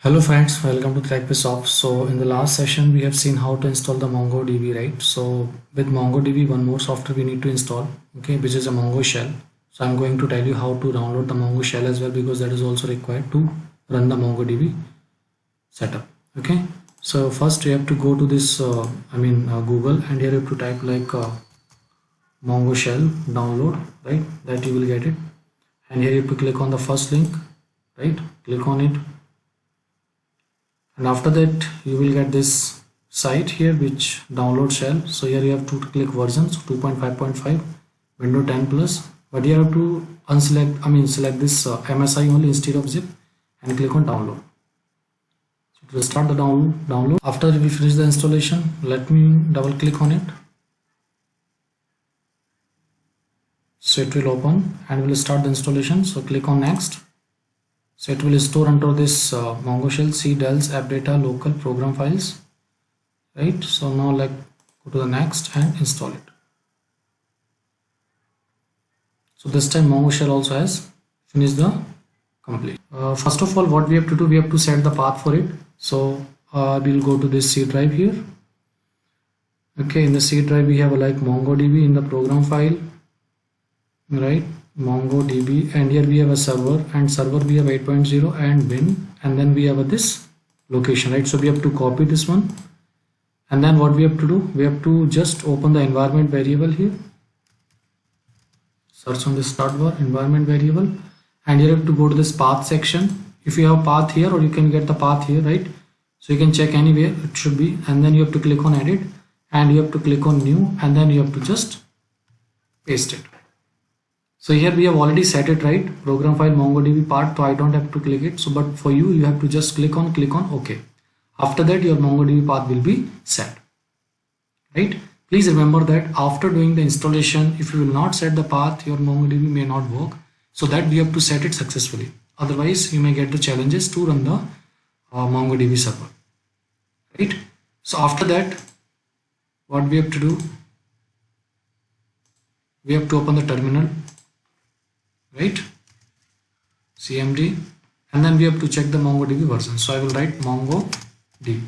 Hello friends, welcome to TechBizOps. So in the last session we have seen how to install the MongoDB, right? So with MongoDB one more software we need to install, okay, which is a Mongo shell. So I'm going to tell you how to download the Mongo shell as well, because that is also required to run the MongoDB setup. Okay, so first you have to go to this Google, and here you have to type like Mongo shell download, right? That you will get it, and here you have to click on the first link, right? Click on it, and after that you will get this site here which download shell. So here you have to click versions 2.5.5 window 10 plus, but you have to select this MSI only instead of zip, and click on download. So it will start the download. After we finish the installation, let me double click on it, so it will open and will start the installation. So click on next. So it will store under this Mongo shell C, Dells, app data, local program files, right? So now like go to the next and install it. So this time Mongo shell also has finished the complete. First of all, what we have to do, we have to set the path for it. So we'll go to this C drive here. Okay, in the C drive we have like MongoDB in the program file, right? MongoDB, and here we have a server, and server we have 8.0 and bin, and then we have this location, right? So we have to copy this one, and then what we have to do, we have to just open the environment variable here, search on the start bar environment variable, and here you have to go to this path section. If you have path here, or you can get the path here, right? So you can check anywhere it should be, and then you have to click on edit, and you have to click on new, and then you have to just paste it. So here we have already set it, right? Program file MongoDB part, so I don't have to click it. So but for you, you have to just click on OK. After that your MongoDB path will be set, right? Please remember that after doing the installation, if you will not set the path, your MongoDB may not work. So that we have to set it successfully. Otherwise you may get the challenges to run the MongoDB server, right? So after that, what we have to do, we have to open the terminal, right? CMD, and then we have to check the MongoDB version. So I will write MongoDB.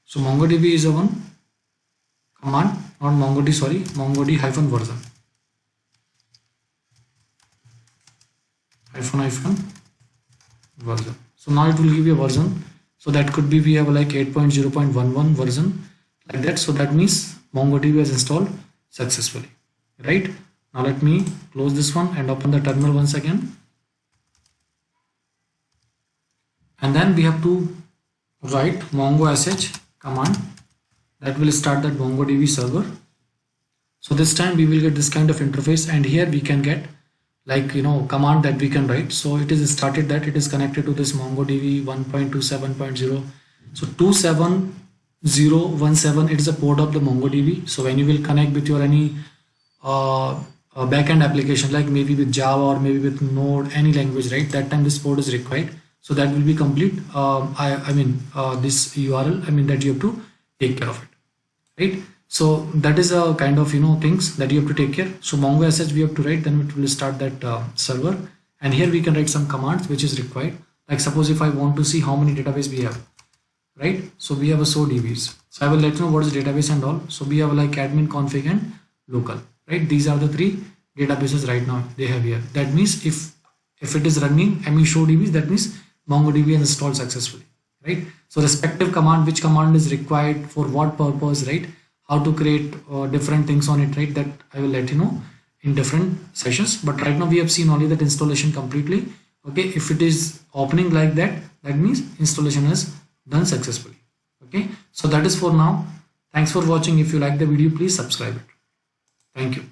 So MongoDB is a one command, not MongoD, sorry, MongoD hyphen version, hyphen version. So now it will give you a version. So that could be, we have like 8.0.11 version, like that. So that means MongoDB has installed successfully, right? Now let me close this one and open the terminal once again, and then we have to write mongo sh command that will start that MongoDB server. So this time we will get this kind of interface, and here we can get like command that we can write. So it is started that it is connected to this MongoDB 1.27.0. so 27017, it is a port of the MongoDB. So when you will connect with your any a backend application, like maybe with Java or maybe with Node, any language, right? That time this port is required. So that will be complete. This URL, that you have to take care of it, right? So that is a kind of things that you have to take care. So mongo sh we have to write, then it will start that server, and here we can write some commands which is required. Like suppose if I want to see how many database we have, right? So we have a so DBs. So I will let you know what is database and all. So we have like admin, config, and local. Right, these are the three databases right now they have here. That means if it is running show DBs, that means MongoDB is installed successfully, right? So respective command, which command is required for what purpose, right? How to create different things on it, right? That I will let you know in different sessions. But right now we have seen only that installation completely. Okay, if it is opening like that, that means installation is done successfully. Okay, so that is for now. Thanks for watching. If you like the video, please subscribe it. Thank you.